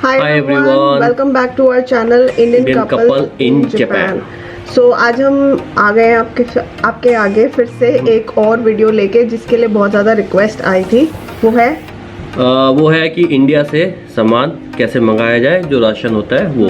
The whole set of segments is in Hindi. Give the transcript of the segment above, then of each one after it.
Hi everyone, welcome back to our channel Indian couple in Japan. So आज हम आ गए हैं आपके आगे फिर से एक और वीडियो लेके जिसके लिए बहुत ज़्यादा रिक्वेस्ट आई थी। वो है कि इंडिया से सामान कैसे मंगाया जाए, जो राशन होता है वो।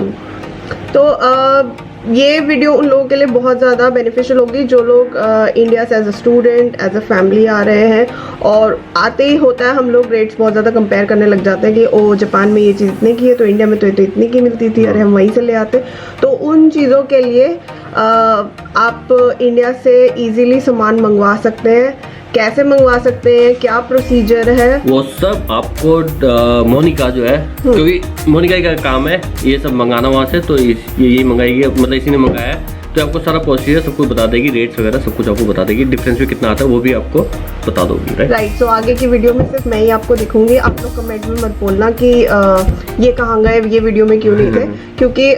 तो ये वीडियो उन लोगों के लिए बहुत ज़्यादा बेनिफिशियल होगी जो लोग इंडिया से as a student as a family आ रहे हैं, और आते ही होता है हम लोग रेट्स बहुत ज़्यादा कंपेयर करने लग जाते हैं कि ओ जापान में ये चीज़ इतने की है तो इंडिया में तो इतनी की मिलती थी, अरे हम वहीं से ले आते। तो उन चीज़ों के लिए आप इंडिया से ईजीली सामान मंगवा सकते हैं। कैसे मंगवा सकते हैं, क्या प्रोसीजर है, वो सब आपको मोनिका जो है, क्योंकि मोनिका का काम है ये सब मंगाना वहाँ से, तो ये मंगाएगी, मतलब इसी ने मंगाया है, तो आपको सारा प्रोसीजर सब कुछ बता देगी, रेट्स वगैरह सब कुछ आपको बता देगी, डिफरेंस भी कितना आता है वो भी आपको बता दोगी। राइट। सो आगे की वीडियो में सिर्फ मैं ही आपको दिखूंगी। आप लोग कमेंट में मत बोलना कि ये कहाँ गए, ये वीडियो में क्यों नहीं थे, क्योंकि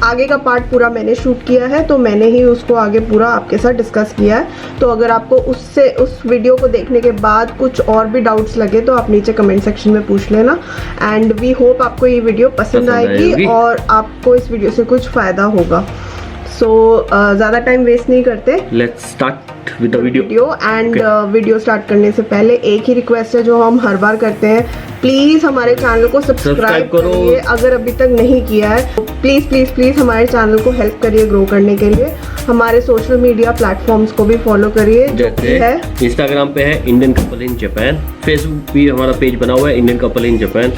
आगे का पार्ट पूरा मैंने शूट किया है, तो मैंने ही उसको आगे पूरा आपके साथ डिस्कस किया है। तो अगर आपको उस वीडियो को देखने के बाद कुछ और भी डाउट्स लगे तो आप नीचे कमेंट सेक्शन में पूछ लेना। एंड वी होप आपको ये वीडियो पसंद आएगी और आपको इस वीडियो से कुछ फ़ायदा होगा। सो ज़्यादा टाइम वेस्ट नहीं करते, let's start with the video. And video start करने से पहले एक ही रिक्वेस्ट है जो हम हर बार करते हैं, प्लीज़ हमारे चैनल को सब्सक्राइब करिए अगर अभी तक नहीं किया है। प्लीज़ प्लीज़ प्लीज़ हमारे चैनल को हेल्प करिए ग्रो करने के लिए। हमारे सोशल मीडिया प्लेटफॉर्म्स को भी फॉलो करिए, जैसे है इंस्टाग्राम पे है Indian couple in Japan, Facebook भी हमारा पेज बना हुआ है इंडियन कपल इन जापान।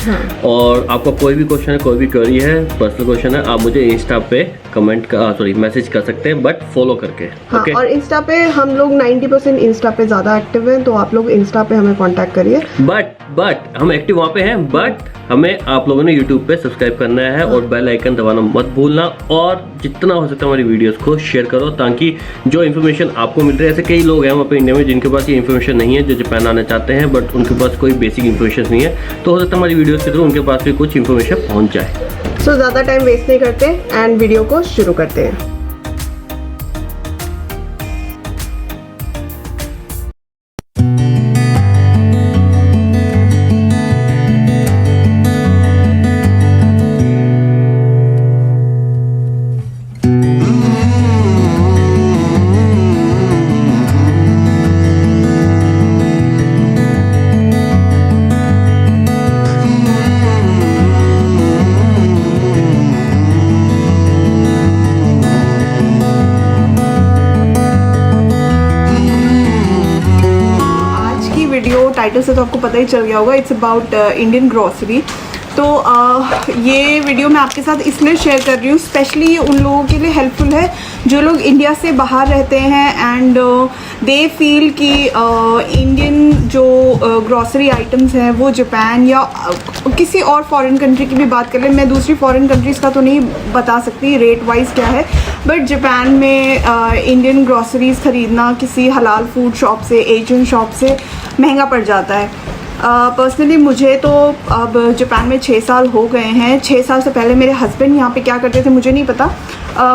और आपका कोई भी क्वेश्चन है, कोई भी क्वेरी है, पर्सनल क्वेश्चन है, आप मुझे इंस्टा पे मैसेज कर सकते हैं, बट फॉलो करके। हाँ, और इंस्टा पे हम लोग 90% इंस्टा पे ज़्यादा एक्टिव हैं, तो आप लोग इंस्टा पे हमें कांटेक्ट करिए। बट हम एक्टिव वहाँ पे हैं, बट हमें आप लोगों ने यूट्यूब पे सब्सक्राइब करना है और बेल आइकन दबाना मत भूलना, और जितना हो सकता है हमारी वीडियोस को शेयर करो, ताकि जो इन्फॉर्मेशन आपको मिल रही है, ऐसे कई लोग हैं वहाँ पे इंडिया में जिनके पास ये इन्फॉर्मेशन नहीं है, जो जापान आना चाहते हैं बट उनके पास कोई बेसिक इन्फॉर्मेशन नहीं है, तो हो सकता है हमारी वीडियोस के थ्रू उनके पास भी कुछ इन्फॉर्मेशन पहुँच जाए। सो ज़्यादा टाइम वेस्ट नहीं करते एंड वीडियो को शुरू करते हैं। टाइटल से तो आपको पता ही चल गया होगा, इट्स अबाउट इंडियन ग्रॉसरी। तो ये वीडियो मैं आपके साथ इसलिए शेयर कर रही हूँ, स्पेशली ये उन लोगों के लिए हेल्पफुल है जो लोग इंडिया से बाहर रहते हैं एंड दे फील कि इंडियन जो ग्रॉसरी आइटम्स हैं वो जापान या किसी और फॉरेन कंट्री की भी बात कर लें, मैं दूसरी फॉरेन कंट्रीज़ का तो नहीं बता सकती रेट वाइज क्या है, बट जापान में इंडियन ग्रॉसरीज़ ख़रीदना किसी हलाल फूड शॉप से, एशियन शॉप से महंगा पड़ जाता है। पर्सनली मुझे तो अब जापान में 6 साल हो गए हैं। 6 साल से पहले मेरे हस्बैंड यहाँ पे क्या करते थे मुझे नहीं पता,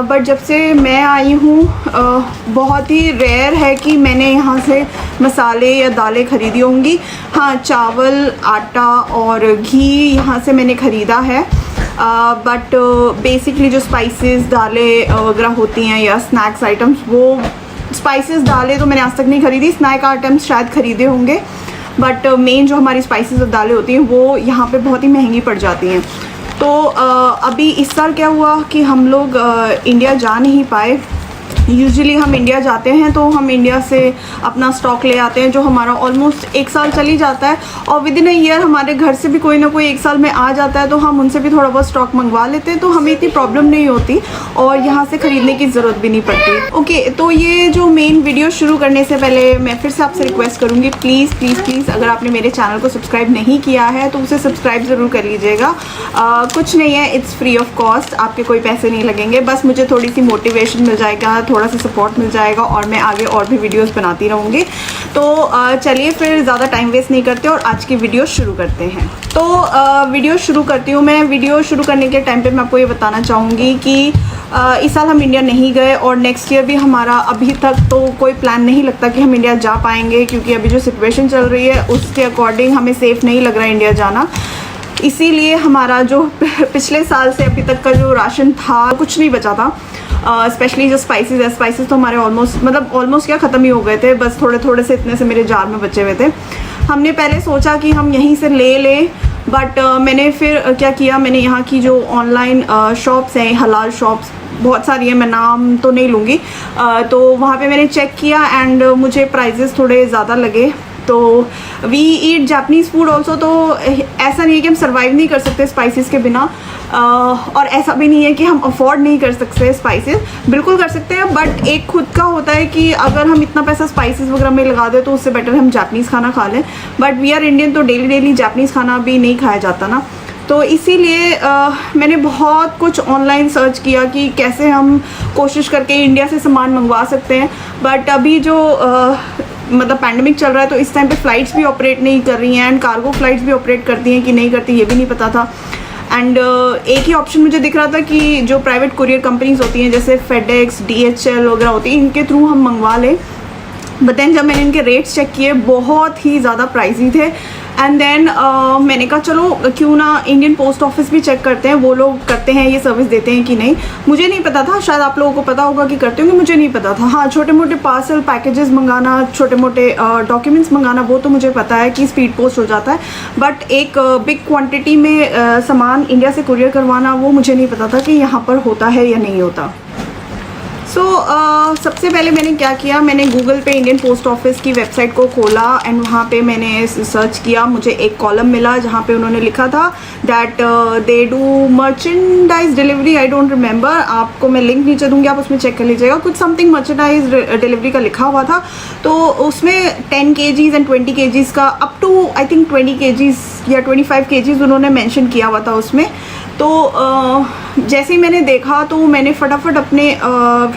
बट जब से मैं आई हूँ बहुत ही रेयर है कि मैंने यहाँ से मसाले या दालें ख़रीदी होंगी। हाँ, चावल, आटा और घी यहाँ से मैंने ख़रीदा है, बट बेसिकली जो स्पाइसेस दालें वगैरह होती हैं या स्नैक्स आइटम्स, वो स्पाइसेस दालें तो मैंने आज तक नहीं ख़रीदी, स्नैक आइटम्स शायद ख़रीदे होंगे, बट मेन जो हमारी स्पाइसेस और दालें होती हैं वो यहाँ पे बहुत ही महंगी पड़ जाती हैं। तो अभी इस साल क्या हुआ कि हम लोग इंडिया जा नहीं पाए। यूजुअली हम इंडिया जाते हैं तो हम इंडिया से अपना स्टॉक ले आते हैं जो हमारा ऑलमोस्ट 1 साल चली जाता है, और विद इन अ ईयर हमारे घर से भी कोई ना कोई 1 साल में आ जाता है, तो हम उनसे भी थोड़ा बहुत स्टॉक मंगवा लेते हैं, तो हमें इतनी प्रॉब्लम नहीं होती और यहाँ से ख़रीदने की ज़रूरत भी नहीं पड़ती। ओके, तो ये जो मेन वीडियो शुरू करने से पहले मैं फिर से आपसे रिक्वेस्ट करूँगी, प्लीज़ प्लीज़ प्लीज़ अगर आपने मेरे चैनल को सब्सक्राइब नहीं किया है तो उसे सब्सक्राइब ज़रूर कर लीजिएगा। कुछ नहीं है, इट्स फ्री ऑफ कॉस्ट, आपके कोई पैसे नहीं लगेंगे, बस मुझे थोड़ी सी मोटिवेशन मिल जाएगा, थोड़ा सा सपोर्ट मिल जाएगा और मैं आगे और भी वीडियोस बनाती रहूँगी। तो चलिए फिर ज़्यादा टाइम वेस्ट नहीं करते और आज की वीडियो शुरू करते हैं। तो वीडियो शुरू करती हूँ मैं। वीडियो शुरू करने के टाइम पे मैं आपको ये बताना चाहूँगी कि इस साल हम इंडिया नहीं गए और नेक्स्ट ईयर भी हमारा अभी तक तो कोई प्लान नहीं लगता कि हम इंडिया जा पाएंगे, क्योंकि अभी जो सिचुएशन चल रही है उसके अकॉर्डिंग हमें सेफ़ नहीं लग रहा है इंडिया जाना। इसीलिए हमारा जो पिछले साल से अभी तक का जो राशन था कुछ नहीं बचा था। स्पेशली जो स्पाइसेस है, स्पाइसेस तो हमारे ऑलमोस्ट क्या ख़त्म ही हो गए थे, बस थोड़े थोड़े से इतने से मेरे जार में बचे हुए थे। हमने पहले सोचा कि हम यहीं से ले लें, बट मैंने फिर क्या किया, मैंने यहाँ की जो ऑनलाइन शॉप्स हैं, हलाल शॉप्स बहुत सारी है, मैं नाम तो नहीं लूँगी, तो वहाँ पे मैंने चेक किया एंड मुझे प्राइजेस थोड़े ज़्यादा लगे। तो we eat Japanese food also, तो ऐसा नहीं है कि हम सर्वाइव नहीं कर सकते स्पाइसेस के बिना, और ऐसा भी नहीं है कि हम अफोर्ड नहीं कर सकते स्पाइसेस, बिल्कुल कर सकते हैं। बट एक खुद का होता है कि अगर हम इतना पैसा स्पाइसेस वगैरह में लगा दें तो उससे बेटर हम जापनीज़ खाना खा लें। बट वी आर इंडियन, तो डेली जापनीज़ खाना भी नहीं खाया जाता ना, तो इसीलिए मैंने बहुत कुछ ऑनलाइन सर्च किया कि कैसे हम कोशिश करके इंडिया से सामान मंगवा सकते हैं। बट अभी जो मतलब पैंडमिक चल रहा है, तो इस टाइम पे फ़्लाइट्स भी ऑपरेट नहीं कर रही हैं, एंड कार्गो फ़्लाइट्स भी ऑपरेट करती हैं कि नहीं करती ये भी नहीं पता था। एंड एक ही ऑप्शन मुझे दिख रहा था कि जो प्राइवेट कुरियर कंपनीज़ होती हैं जैसे फेडेक्स, DHL वगैरह होती हैं, इनके थ्रू हम मंगवा लें। बट देन जब मैंने इनके रेट्स चेक किए बहुत ही ज़्यादा प्राइजी थे, एंड देन मैंने कहा चलो क्यों ना इंडियन पोस्ट ऑफिस भी चेक करते हैं, वो लोग करते हैं ये सर्विस देते हैं कि नहीं। मुझे नहीं पता था, शायद आप लोगों को पता होगा कि करते होंगे, मुझे नहीं पता था। हाँ, छोटे मोटे पार्सल पैकेजेस मंगाना, छोटे मोटे डॉक्यूमेंट्स मंगाना, वो तो मुझे पता है कि स्पीड पोस्ट हो जाता है, बट एक बिग क्वान्टिटी में सामान इंडिया से कुरियर करवाना वो मुझे नहीं पता था कि यहाँ पर होता है या नहीं होता। सो सबसे पहले मैंने क्या किया, मैंने गूगल पे इंडियन पोस्ट ऑफिस की वेबसाइट को खोला एंड वहाँ पे मैंने सर्च किया। मुझे एक कॉलम मिला जहाँ पे उन्होंने लिखा था that they do merchandise delivery, I don't remember, आपको मैं लिंक नीचे दूँगी, आप उसमें चेक कर लीजिएगा। कुछ समथिंग मर्चेंडाइज डिलीवरी का लिखा हुआ था, तो उसमें 10 kgs एंड 20 kgs का up to I think 20 kgs या 25 kgs उन्होंने मेंशन किया हुआ था उसमें। तो जैसे ही मैंने देखा तो मैंने फटाफट अपने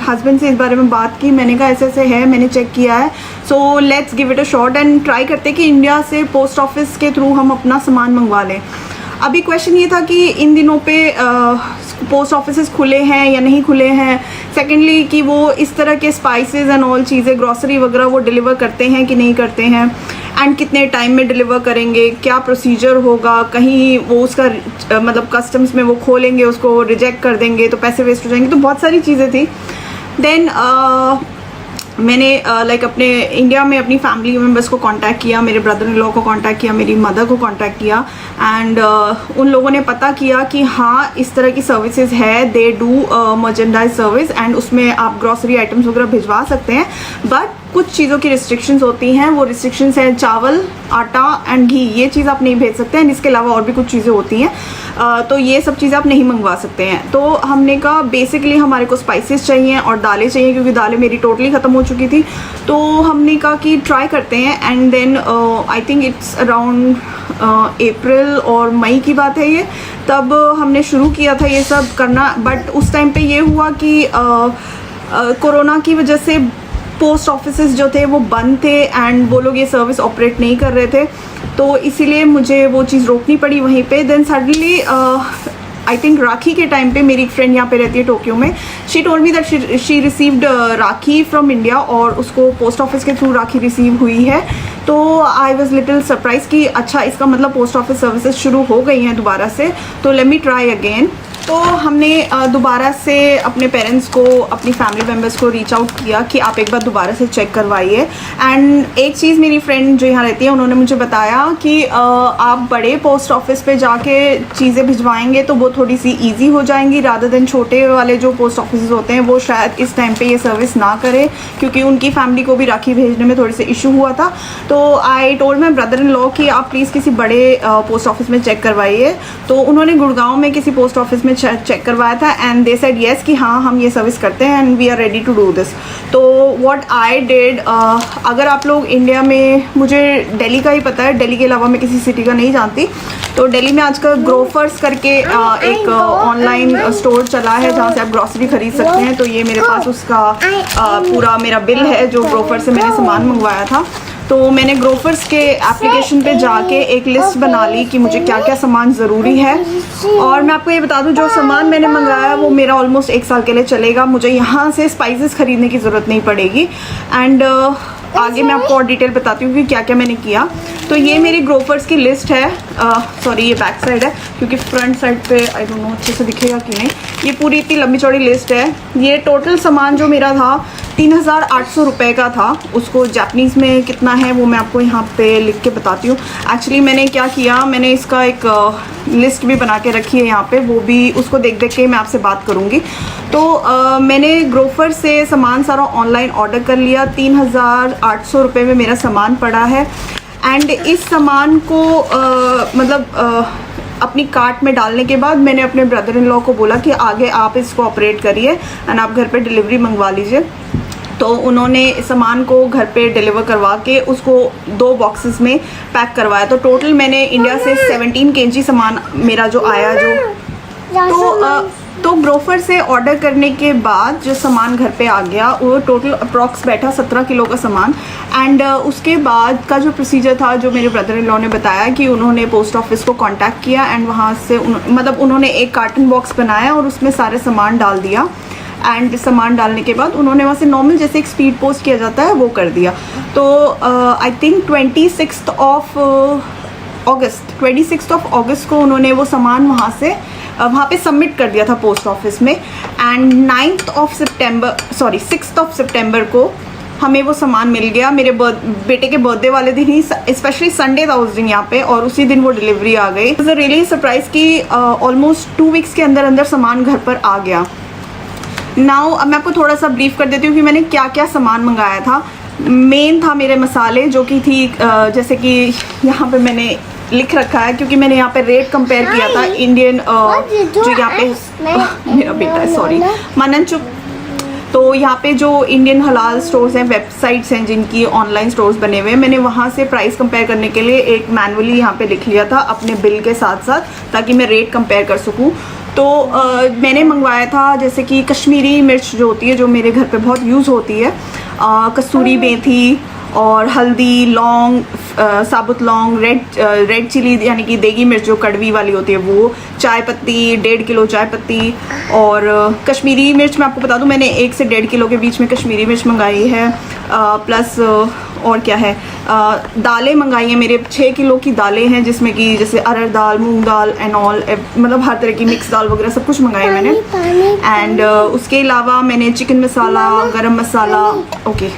हस्बैंड से इस बारे में बात की। मैंने कहा ऐसे ऐसे है, मैंने चेक किया है, so let's give it a shot and try करते कि इंडिया से पोस्ट ऑफिस के थ्रू हम अपना सामान मंगवा लें। अभी क्वेश्चन ये था कि इन दिनों पे पोस्ट ऑफिस खुले हैं या नहीं खुले हैं। सेकेंडली कि वो इस तरह के स्पाइसेस एंड ऑल चीज़ें, ग्रॉसरी वगैरह वो डिलीवर करते हैं कि नहीं करते हैं, एंड कितने टाइम में डिलीवर करेंगे, क्या प्रोसीजर होगा, कहीं वो उसका मतलब कस्टम्स में वो खोलेंगे, उसको रिजेक्ट कर देंगे तो पैसे वेस्ट हो जाएंगे, तो बहुत सारी चीज़ें थी। देन मैंने लाइक अपने इंडिया में अपनी फैमिली मेम्बर्स को कांटेक्ट किया, मेरे ब्रदर इन लॉ को कांटेक्ट किया, मेरी मदर को कांटेक्ट किया, एंड उन लोगों ने पता किया कि हाँ इस तरह की सर्विसेज है, they do merchandise service, and उसमें आप ग्रॉसरी आइटम्स वगैरह भिजवा सकते हैं। बट कुछ चीज़ों की रिस्ट्रिक्शंस होती हैं, वो रिस्ट्रिक्शंस हैं चावल, आटा एंड घी, ये चीज़ आप नहीं भेज सकते हैं। इसके अलावा और भी कुछ चीज़ें होती हैं, तो ये सब चीज़ें आप नहीं मंगवा सकते हैं। तो हमने कहा बेसिकली हमारे को स्पाइसेस चाहिए और दालें चाहिए, क्योंकि दालें मेरी टोटली ख़त्म हो चुकी थी। तो हमने कहा कि ट्राई करते हैं, and then I think it's around April और मई की बात है ये, तब हमने शुरू किया था ये सब करना। बट उस टाइम पे ये हुआ कि कोरोना की वजह से पोस्ट ऑफिसेस जो थे वो बंद थे, एंड वो लोग ये सर्विस ऑपरेट नहीं कर रहे थे, तो इसीलिए मुझे वो चीज़ रोकनी पड़ी वहीं पे। देन सडनली आई थिंक राखी के टाइम पे मेरी एक फ्रेंड यहाँ पे रहती है टोक्यो में, she told me that she received rakhi from India, और उसको पोस्ट ऑफिस के थ्रू राखी रिसीव हुई है। तो आई वॉज लिटिल सरप्राइज कि अच्छा इसका मतलब पोस्ट ऑफिस सर्विसेज शुरू हो गई हैं दोबारा से, तो लेट मी ट्राई अगेन। तो हमने दोबारा से अपने पेरेंट्स को, अपनी फैमिली मेम्बर्स को रीच आउट किया कि आप एक बार दोबारा से चेक करवाइए। एंड एक चीज़ मेरी फ्रेंड जो यहाँ रहती है उन्होंने मुझे बताया कि आप बड़े पोस्ट ऑफिस पे जाके चीज़ें भिजवाएंगे तो वो थोड़ी सी इजी हो जाएंगी, रादर देन छोटे वाले जो पोस्ट ऑफिस होते हैं वो शायद इस टाइम पे ये सर्विस ना करें, क्योंकि उनकी फैमिली को भी राखी भेजने में थोड़े से इशू हुआ था। तो I told my brother in law कि आप प्लीज़ किसी बड़े पोस्ट ऑफिस में चेक करवाइए। तो उन्होंने गुड़गांव में किसी पोस्ट ऑफिस में चेक करवाया था, एंड दे सेड येस कि हाँ हम ये सर्विस करते हैं and we are ready to do this. तो व्हाट आई डिड, अगर आप लोग इंडिया में, मुझे दिल्ली का ही पता है, दिल्ली के अलावा मैं किसी सिटी का नहीं जानती, तो दिल्ली में आजकल ग्रोफर्स करके एक ऑनलाइन स्टोर चला है जहाँ से आप ग्रॉसरी खरीद सकते हैं। तो ये मेरे पास उसका पूरा मेरा बिल है जो ग्रोफर से मैंने सामान मंगवाया था। तो मैंने ग्रोफर्स के एप्लीकेशन पे जाके एक लिस्ट बना ली कि मुझे क्या क्या सामान ज़रूरी है, और मैं आपको ये बता दूं जो सामान मैंने मंगाया वो मेरा ऑलमोस्ट 1 साल के लिए चलेगा, मुझे यहाँ से स्पाइसेस ख़रीदने की ज़रूरत नहीं पड़ेगी। एंड आगे मैं आपको और डिटेल बताती हूँ कि क्या क्या मैंने किया। तो ये मेरी ग्रोफर्स की लिस्ट है। सॉरी ये बैक साइड है क्योंकि फ्रंट साइड पे आई डोंट नो अच्छे से दिखेगा कि नहीं। ये पूरी इतनी लंबी चौड़ी लिस्ट है। ये टोटल सामान जो मेरा था 3800 रुपये का था। उसको जापानीज़ में कितना है वो मैं आपको यहाँ पे लिख के बताती हूँ। एक्चुअली मैंने क्या किया, मैंने इसका एक लिस्ट भी बना के रखी है यहाँ पे, वो भी उसको देख देख के मैं आपसे बात करूँगी। तो मैंने ग्रोफर से सामान सारा ऑनलाइन ऑर्डर कर लिया। 3800 रुपये में मेरा सामान पड़ा है। एंड इस सामान को अपनी कार्ट में डालने के बाद मैंने अपने ब्रदर इन लॉ को बोला कि आगे आप इसको ऑपरेट करिए एंड आप घर पे डिलीवरी मंगवा लीजिए। तो उन्होंने सामान को घर पे डिलीवर करवा के उसको 2 बॉक्सेस में पैक करवाया। तो टोटल मैंने इंडिया से 17 kg सामान मेरा जो आया तो ग्रोफर से ऑर्डर करने के बाद जो सामान घर पे आ गया वो टोटल अप्रॉक्स बैठा 17 किलो का सामान। एंड उसके बाद का जो प्रोसीजर था जो मेरे ब्रदर इन लॉ ने बताया कि उन्होंने पोस्ट ऑफिस को कांटेक्ट किया एंड वहाँ से उन्होंने एक कार्टन बॉक्स बनाया और उसमें सारे सामान डाल दिया। एंड सामान डालने के बाद उन्होंने वहाँ से नॉर्मल जैसे एक स्पीड पोस्ट किया जाता है वो कर दिया। तो आई थिंक 26 अगस्त को उन्होंने वो सामान वहाँ पे सबमिट कर दिया था पोस्ट ऑफिस में। एंड 6 सितंबर को हमें वो सामान मिल गया। मेरे बेटे के बर्थडे वाले दिन ही, स्पेशली संडे था उस दिन यहाँ पे, और उसी दिन वो डिलीवरी आ गई। It was a really surprise कि ऑलमोस्ट 2 वीक्स के अंदर अंदर सामान घर पर आ गया। नाउ अब मैं आपको थोड़ा सा ब्रीफ कर देती हूँ कि मैंने क्या क्या सामान मंगाया था। मेन था मेरे मसाले जो कि थी जैसे कि यहाँ पे मैंने लिख रखा है क्योंकि मैंने यहाँ पे रेट कंपेयर किया था इंडियन जो यहाँ पे मेरा बेटा है, सॉरी मनन चुप। तो यहाँ पे जो इंडियन हलाल स्टोर्स हैं, वेबसाइट्स हैं जिनकी ऑनलाइन स्टोर्स बने हुए हैं, मैंने वहाँ से प्राइस कंपेयर करने के लिए एक मैनुअली यहाँ पे लिख लिया था अपने बिल के साथ साथ ताकि मैं रेट कंपेयर कर सकूँ। तो मैंने मंगवाया था जैसे कि कश्मीरी मिर्च जो होती है जो मेरे घर पे बहुत यूज़ होती है, कसूरी मेथी और हल्दी, लौंग, साबुत लौंग, रेड चिली यानी कि देगी मिर्च जो कड़वी वाली होती है वो, चाय पत्ती 1.5 किलो चाय पत्ती, और कश्मीरी मिर्च मैं आपको बता दूं मैंने 1 से 1.5 किलो के बीच में कश्मीरी मिर्च मंगाई है। प्लस और क्या है, दालें मंगाई हैं मेरे 6 किलो की दालें हैं जिसमें कि जैसे अरहर दाल, मूंग दाल एंड ऑल, मतलब हर तरह की मिक्स दाल वगैरह सब कुछ मंगाई मैंने। एंड उसके अलावा मैंने चिकन मसाला, गरम मसाला, ओके,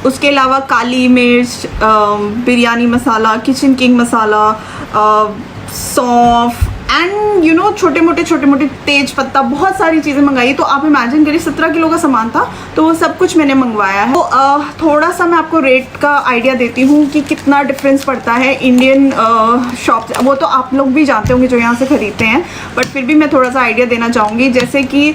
उसके अलावा काली मिर्च, बिरयानी मसाला, किचन किंग मसाला, सौंफ एंड यू नो छोटे मोटे तेज पत्ता, बहुत सारी चीज़ें मंगाई। तो आप इमेजिन करिए 17 किलो का सामान था तो वो सब कुछ मैंने मंगवाया है। तो थोड़ा सा मैं आपको रेट का आइडिया देती हूँ कि कितना डिफरेंस पड़ता है इंडियन शॉप से। वो तो आप लोग भी जानते होंगे जो यहाँ से ख़रीदते हैं, बट फिर भी मैं थोड़ा सा आइडिया देना चाहूँगी। जैसे कि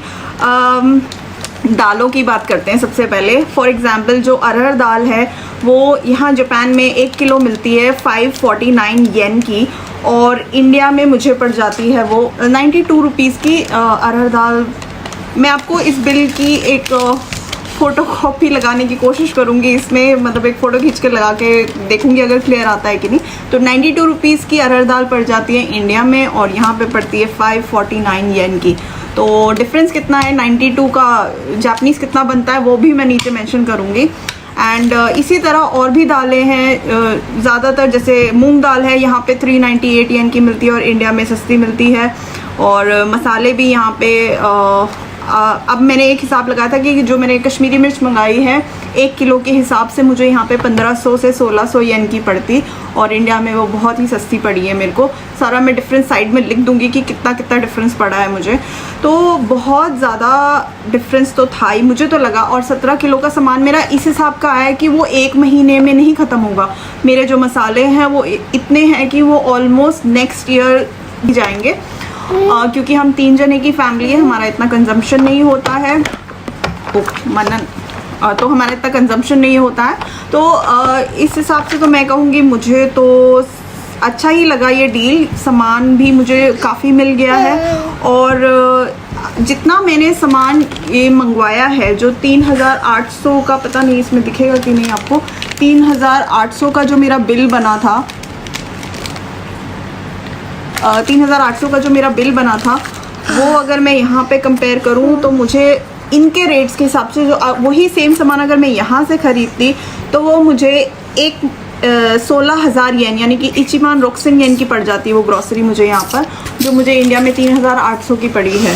दालों की बात करते हैं सबसे पहले। फॉर एग्ज़ाम्पल जो अरहर दाल है वो यहाँ जापान में 1 किलो मिलती है 549 येन की, और इंडिया में मुझे पड़ जाती है वो 92 रुपीज़ की अरहर दाल। मैं आपको इस बिल की एक फ़ोटो कॉपी लगाने की कोशिश करूँगी इसमें, मतलब एक फ़ोटो खींच कर लगा के देखूँगी अगर क्लियर आता है कि नहीं। तो 92 रुपीज़ की अरहर दाल पड़ जाती है इंडिया में और यहाँ पे पड़ती है 549 येन की। तो डिफरेंस कितना है 92 का जापानीज़ कितना बनता है वो भी मैं नीचे मेंशन करूँगी। एंड इसी तरह और भी दालें हैं, ज़्यादातर जैसे मूंग दाल है यहाँ पे 398 येन की मिलती है और इंडिया में सस्ती मिलती है। और मसाले भी यहाँ पे अब मैंने एक हिसाब लगाया था कि जो मैंने कश्मीरी मिर्च मंगाई है 1 किलो के हिसाब से मुझे यहाँ पे 1500 से 1600 येन की पड़ती, और इंडिया में वो बहुत ही सस्ती पड़ी है मेरे को। सारा मैं डिफरेंस साइड में लिख दूँगी कि कितना कितना डिफरेंस पड़ा है मुझे। तो बहुत ज़्यादा डिफरेंस तो था ही मुझे तो लगा। और 17 किलो का सामान मेरा इस हिसाब का आया कि वो 1 महीने में नहीं ख़त्म होगा। मेरे जो मसाले हैं वो इतने हैं कि वो ऑलमोस्ट नेक्स्ट ईयर जाएंगे, क्योंकि हम 3 जने की फैमिली है, हमारा इतना कंजम्पशन नहीं होता है। तो हमारा इतना कंजम्पशन नहीं होता है। तो इस हिसाब से तो मैं कहूँगी मुझे तो अच्छा ही लगा ये डील। सामान भी मुझे काफ़ी मिल गया है, और जितना मैंने सामान ये मंगवाया है जो 3800 का, पता नहीं इसमें दिखेगा कि नहीं आपको, 3800 का जो मेरा बिल बना था, 3800 का जो मेरा बिल बना था वो अगर मैं यहाँ पे कंपेयर करूँ तो मुझे इनके रेट्स के हिसाब से जो वही सेम सामान अगर मैं यहाँ से ख़रीदती तो वो मुझे 16,000 येन यानी कि इचिमान रोक्सन येन की पड़ जाती है वो ग्रॉसरी मुझे यहाँ पर, जो मुझे इंडिया में 3,800 की पड़ी है।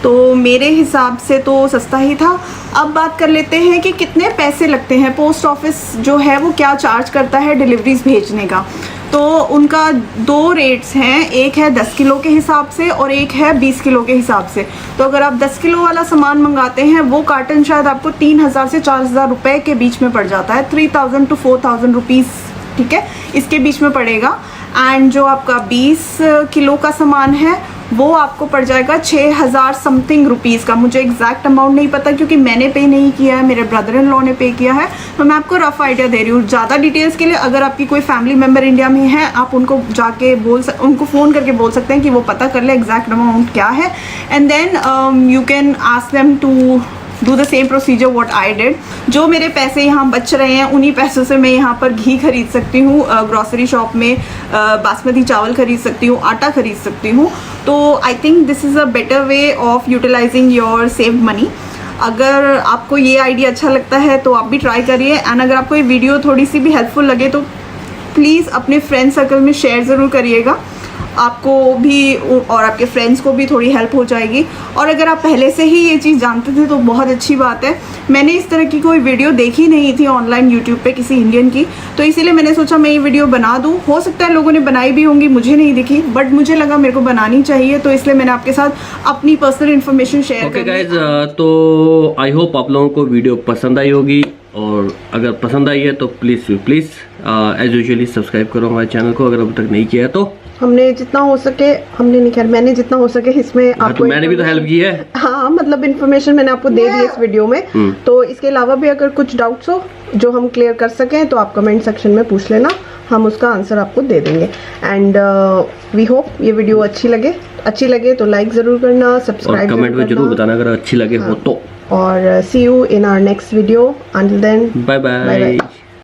तो मेरे हिसाब से तो सस्ता ही था। अब बात कर लेते हैं कि कितने पैसे लगते हैं। पोस्ट ऑफिस जो है वो क्या चार्ज करता है डिलीवरीज भेजने का। तो उनका 2 रेट्स हैं, एक है 10 किलो के हिसाब से और एक है 20 किलो के हिसाब से। तो अगर आप 10 किलो वाला सामान मंगाते हैं वो कार्टन शायद आपको 3,000 से 4,000 रुपये के बीच में पड़ जाता है, 3,000 to 4,000 रुपीज़, ठीक है, इसके बीच में पड़ेगा। एंड जो आपका 20 किलो का सामान है वो आपको पड़ जाएगा 6,000 समथिंग रुपीज़ का। मुझे एग्जैक्ट अमाउंट नहीं पता क्योंकि मैंने पे नहीं किया है, मेरे ब्रदर इन लॉ ने पे किया है, तो मैं आपको रफ आइडिया दे रही हूँ। ज़्यादा डिटेल्स के लिए अगर आपकी कोई फैमिली मेम्बर इंडिया में है आप उनको जाके उनको फ़ोन करके बोल सकते हैं कि वो पता कर ले एग्जैक्ट अमाउंट क्या है, and then you can ask them to do the same procedure what I did. जो मेरे पैसे यहाँ बच रहे हैं उन्हीं पैसों से मैं यहाँ पर घी खरीद सकती हूँ, ग्रॉसरी शॉप में बासमती चावल खरीद सकती हूँ, आटा खरीद सकती हूँ। तो I think this is a better way of utilising your save money. अगर आपको ये आइडिया अच्छा लगता है तो आप भी ट्राई करिए, एंड अगर आपको ये वीडियो थोड़ी सी भी हेल्पफुल लगे तो प्लीज़ अपने फ्रेंड सर्कल में शेयर ज़रूर करिएगा, आपको भी और आपके फ्रेंड्स को भी थोड़ी हेल्प हो जाएगी। और अगर आप पहले से ही ये चीज़ जानते थे तो बहुत अच्छी बात है। मैंने इस तरह की कोई वीडियो देखी नहीं थी ऑनलाइन यूट्यूब पे किसी इंडियन की, तो इसीलिए मैंने सोचा मैं ये वीडियो बना दूँ। हो सकता है लोगों ने बनाई भी होंगी, मुझे नहीं दिखी, बट मुझे लगा मेरे को बनानी चाहिए, तो इसलिए मैंने आपके साथ अपनी personal information share okay guys, तो आई होप आप लोगों को वीडियो पसंद आई होगी, और अगर पसंद आई है तो प्लीज़ एज यूजुअली सब्सक्राइब करो हमारे चैनल को अगर अभी तक नहीं किया है तो। हमने जितना हो सके, हमने नहीं, खैर मैंने जितना हो सके इसमें हाँ, आपको तो मैंने भी तो हेल्प की है। हाँ, मतलब इन्फॉर्मेशन मैंने आपको दे दी इस वीडियो में। तो इसके अलावा भी अगर कुछ डाउट्स हो जो हम क्लियर कर सकें तो आप कमेंट सेक्शन में पूछ लेना, हम उसका आंसर आपको दे देंगे। एंड वी होप ये वीडियो अच्छी लगे तो लाइक ज़रूर करना, सब्सक्राइब कमेंट में जरूर बताना अगर अच्छी लगे हो तो। और see you in our next video. Until then, bye bye.